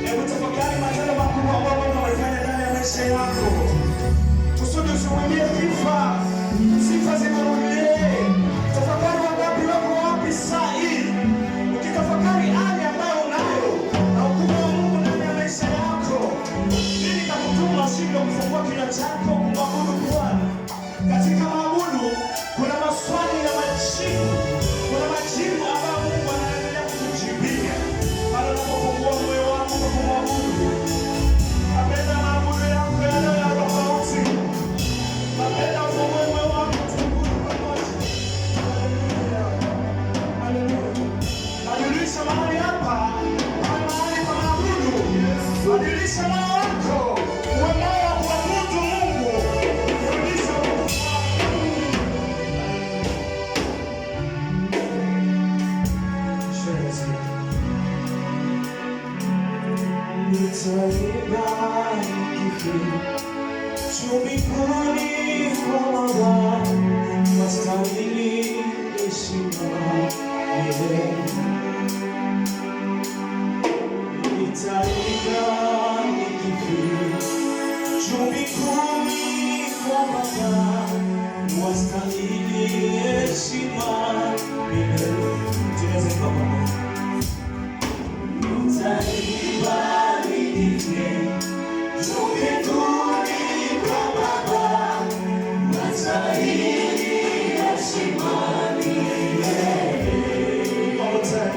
Hebu tafakari matendo makubwa ambayo Mungu amefanya ndani ya maisha yako. Kusudi usimwambie sifa zimrudie. Tafakari wangapi wako wapi saa hii. Ukitafakari hali ambayo unayo na ukubwa wa Mungu ndani ya maisha yako. Nini nakutuma ushindwe kufungua kinywa chako kumwabudu Bwana? Katika maabudu kuna maswali na majibu. Kuna majibu ambayo Mungu anaendelea kukujibia. Pale unapofungua moyo wako kwa kumwabudu. Napenda maabudu yako yanayo ya tofauti. Napenda ufungue moyo wako tuabudu pamoja. Haleluya. Badilisha mahali hapa, mahali pa maabudu. Badilisha moyo wako, uwe moyo wa kuabudu Mungu. Rudisha Mungu. Nitaimba juu mbinguni kwa Baba, wastahili heshima milele. Nitaimba juu mbinguni kwa Baba, wastahili heshima milele. Tunaweza kuimba pamoja.